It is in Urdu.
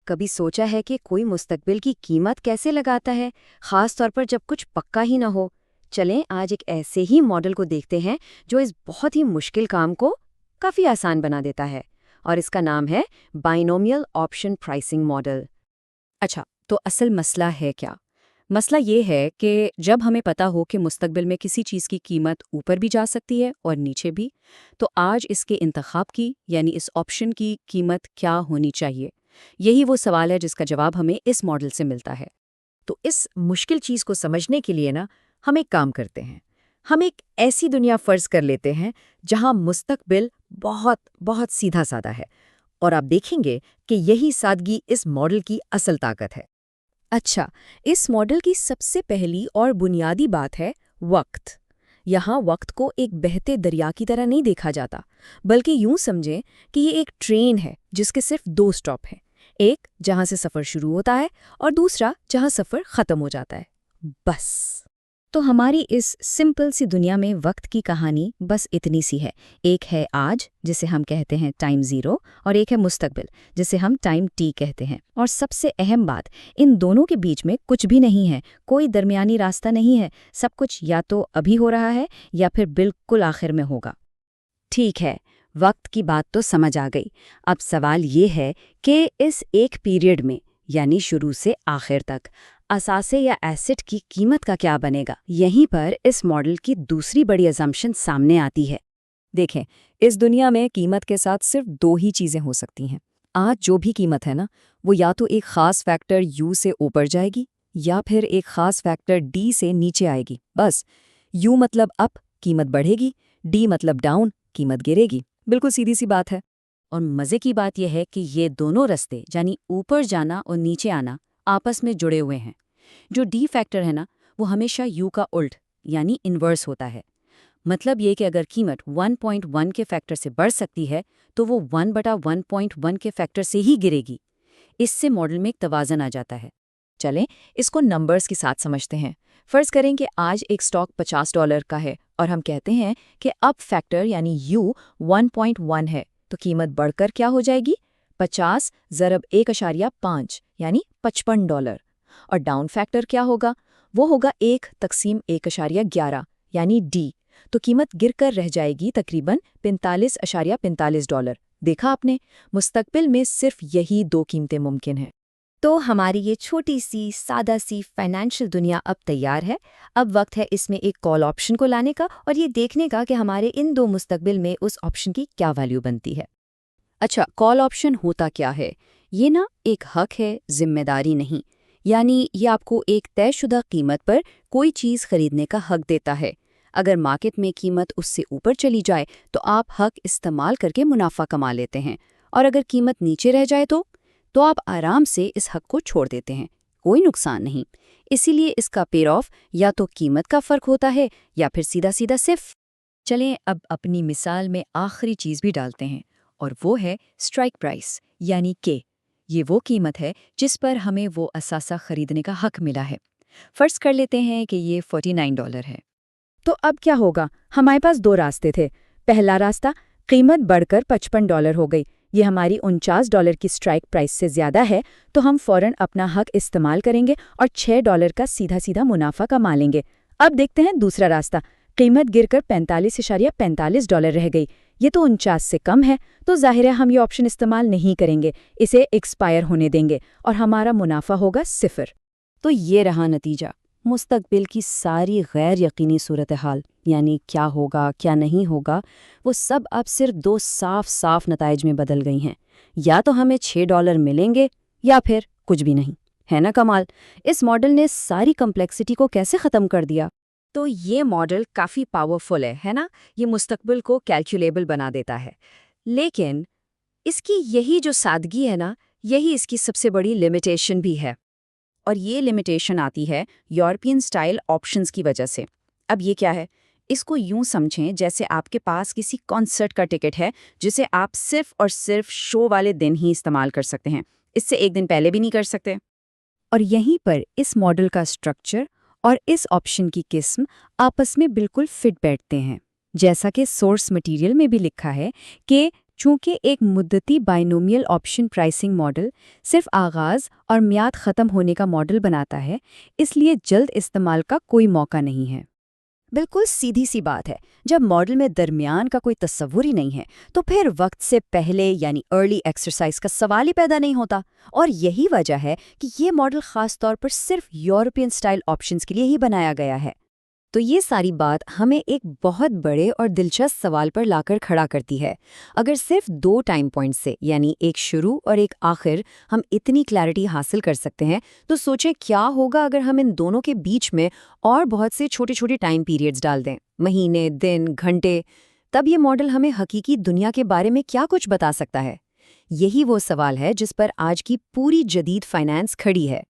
کبھی سوچا ہے کہ کوئی مستقبل کی قیمت کیسے لگاتا ہے، خاص طور پر جب کچھ پکا ہی نہ ہو؟ چلیں آج ایک ایسے ہی ماڈل کو دیکھتے ہیں جو اس بہت ہی مشکل کام کو کافی آسان بنا دیتا ہے، اور اس کا نام ہے بائنومیل آپشن پرائسنگ ماڈل۔ اچھا، تو اصل مسئلہ ہے کیا؟ مسئلہ یہ ہے کہ جب ہمیں پتہ ہو کہ مستقبل میں کسی چیز کی قیمت اوپر بھی جا سکتی ہے اور نیچے بھی، تو آج اس کے انتخاب کی یعنی اس آپشن کی قیمت کیا ہونی چاہیے؟ یہی وہ سوال ہے جس کا جواب ہمیں اس ماڈل سے ملتا ہے۔ تو اس مشکل چیز کو سمجھنے کے لیے ہم ایک کام کرتے ہیں۔ ہم ایک ایسی دنیا فرض کر لیتے ہیں جہاں مستقبل بہت بہت سیدھا سادہ ہے، اور آپ دیکھیں گے کہ یہی سادگی اس ماڈل کی اصل طاقت ہے۔ اچھا، اس ماڈل کی سب سے پہلی اور بنیادی بات ہے وقت۔ یہاں وقت کو ایک بہتے دریا کی طرح نہیں دیکھا جاتا، بلکہ یوں سمجھیں کہ یہ ایک ٹرین ہے جس کے صرف 2 سٹاپ ہیں، ایک جہاں سے سفر شروع ہوتا ہے اور دوسرا جہاں سفر ختم ہو جاتا ہے، بس۔ تو ہماری اس سمپل سی دنیا میں وقت کی کہانی بس اتنی سی ہے۔ ایک ہے آج جسے ہم کہتے ہیں ٹائم 0، اور ایک ہے مستقبل جسے ہم ٹائم ٹی کہتے ہیں۔ اور سب سے اہم بات، ان دونوں کے بیچ میں کچھ بھی نہیں ہے، کوئی درمیانی راستہ نہیں ہے، سب کچھ یا تو ابھی ہو رہا ہے یا پھر بالکل آخر میں ہوگا۔ ٹھیک ہے، وقت کی بات تو سمجھ آ گئی۔ اب سوال یہ ہے کہ اس ایک پیریڈ میں یعنی شروع سے آخر تک اثاثے یا ایسٹ کی قیمت کا کیا بنے گا؟ یہیں پر اس ماڈل کی دوسری بڑی اسمپشن سامنے آتی ہے۔ دیکھیں، اس دنیا میں قیمت کے ساتھ صرف 2 ہی چیزیں ہو سکتی ہیں۔ آج جو بھی قیمت ہے وہ یا تو ایک خاص فیکٹر یو سے اوپر جائے گی یا پھر ایک خاص فیکٹر ڈی سے نیچے آئے گی۔ بس، یو مطلب اپ، قیمت بڑھے گی، ڈی مطلب ڈاؤن، قیمت گرے گی۔ بالکل سیدھی سی بات ہے۔ اور مزے کی بات یہ ہے کہ یہ دونوں رستے یعنی اوپر جانا اور نیچے آنا آپس میں جڑے ہوئے ہیں۔ جو ڈی فیکٹر ہے وہ ہمیشہ یو کا الٹ یعنی انورس ہوتا ہے۔ مطلب یہ کہ اگر قیمت 1.1 کے فیکٹر سے بڑھ سکتی ہے تو وہ 1/1.1 کے فیکٹر سے ہی گرے گی۔ اس سے ماڈل میں ایک توازن آ جاتا ہے۔ چلیں اس کو نمبرز کے ساتھ سمجھتے ہیں۔ فرض کریں کہ آج ایک سٹاک $50 کا ہے اور ہم کہتے ہیں کہ اب فیکٹر یعنی یو 1.1 ہے، تو قیمت بڑھ کر کیا ہو جائے گی؟ 50 ضرب 1.5 یعنی $55۔ اور ڈاؤن فیکٹر کیا ہوگا؟ وہ ہوگا 1 تقسیم 1.11 یعنی ڈی، تو قیمت گر کر رہ جائے گی تقریباً $45.45۔ دیکھا آپ نے، مستقبل میں صرف یہی 2 قیمتیں ممکن ہیں۔ تو ہماری یہ چھوٹی سی سادہ سی فائنینشل دنیا اب تیار ہے۔ اب وقت ہے اس میں ایک کال آپشن کو لانے کا اور یہ دیکھنے کا کہ ہمارے ان 2 مستقبل میں اس آپشن کی کیا ویلیو بنتی ہے۔ اچھا، کال آپشن ہوتا کیا ہے؟ یہ ایک حق ہے، ذمہ داری نہیں۔ یعنی یہ آپ کو ایک طے شدہ قیمت پر کوئی چیز خریدنے کا حق دیتا ہے۔ اگر مارکیٹ میں قیمت اس سے اوپر چلی جائے تو آپ حق استعمال کر کے منافع کما لیتے ہیں، اور اگر قیمت نیچے رہ جائے تو آپ آرام سے اس حق کو چھوڑ دیتے ہیں، کوئی نقصان نہیں۔ اسی لیے اس کا پیر آف یا تو قیمت کا فرق ہوتا ہے یا پھر سیدھا سیدھا صرف۔ چلیں اب اپنی مثال میں آخری چیز بھی ڈالتے ہیں، اور وہ ہے اسٹرائک پرائس یعنی کہ یہ وہ قیمت ہے جس پر ہمیں وہ اثاثہ خریدنے کا حق ملا ہے۔ فرض کر لیتے ہیں کہ یہ $49 ہے۔ تو اب کیا ہوگا؟ ہمارے پاس 2 راستے تھے۔ پہلا راستہ، قیمت بڑھ کر $55 ہو گئی، یہ ہماری $49 کی اسٹرائک پرائس سے زیادہ ہے، تو ہم فوراً اپنا حق استعمال کریں گے اور $6 کا سیدھا سیدھا منافع کما لیں گے۔ اب دیکھتے ہیں دوسرا راستہ، قیمت گر کر $45.45 رہ گئی، یہ تو 49 سے کم ہے، تو ظاہر ہے ہم یہ آپشن استعمال نہیں کریں گے، اسے ایکسپائر ہونے دیں گے اور ہمارا منافع ہوگا 0۔ تو یہ رہا نتیجہ، مستقبل کی ساری غیر یقینی صورتحال، یعنی کیا ہوگا کیا نہیں ہوگا، وہ سب اب صرف 2 صاف نتائج میں بدل گئی ہیں۔ یا تو ہمیں $6 ملیں گے یا پھر کچھ بھی نہیں۔ ہے نا کمال؟ اس ماڈل نے ساری کمپلیکسٹی کو کیسے ختم کر دیا؟ تو یہ ماڈل کافی پاورفل ہے نا؟ یہ مستقبل کو کیلکولیبل بنا دیتا ہے، لیکن اس کی یہی جو سادگی ہے یہی اس کی سب سے بڑی لمیٹیشن بھی ہے۔ اور یہ لمیٹیشن آتی ہے یورپین سٹائل آپشنز کی وجہ سے۔ اب یہ کیا ہے؟ اس کو یوں سمجھیں جیسے آپ کے پاس کسی کانسرٹ کا ٹکٹ ہے جسے آپ صرف اور صرف شو والے دن ہی استعمال کر سکتے ہیں، اس سے ایک دن پہلے بھی نہیں کر سکتے۔ اور یہیں پر اس ماڈل کا سٹرکچر اور اس آپشن کی قسم آپس میں بالکل فٹ بیٹھتے ہیں۔ جیسا کہ سورس مٹیریل میں بھی لکھا ہے کہ چونکہ ایک مدتی بائنومیل آپشن پرائسنگ ماڈل صرف آغاز اور میعاد ختم ہونے کا ماڈل بناتا ہے، اس لیے جلد استعمال کا کوئی موقع نہیں ہے۔ بالکل سیدھی سی بات ہے، جب ماڈل میں درمیان کا کوئی تصور ہی نہیں ہے تو پھر وقت سے پہلے یعنی ارلی ایکسرسائز کا سوال ہی پیدا نہیں ہوتا، اور یہی وجہ ہے کہ یہ ماڈل خاص طور پر صرف یورپین سٹائل آپشنز کے لیے ہی بنایا گیا ہے۔ تو یہ ساری بات ہمیں ایک بہت بڑے اور دلچسپ سوال پر لا کر کھڑا کرتی ہے۔ اگر صرف 2 ٹائم پوائنٹ سے یعنی ایک شروع اور ایک آخر ہم اتنی کلیئرٹی حاصل کر سکتے ہیں تو سوچیں کیا ہوگا اگر ہم ان دونوں کے بیچ میں اور بہت سے چھوٹے چھوٹے ٹائم پیریڈز ڈال دیں، مہینے، دن، گھنٹے۔ تب یہ ماڈل ہمیں حقیقی دنیا کے بارے میں کیا کچھ بتا سکتا ہے؟ یہی وہ سوال ہے جس پر آج کی پوری جدید فائنانس کھڑی ہے۔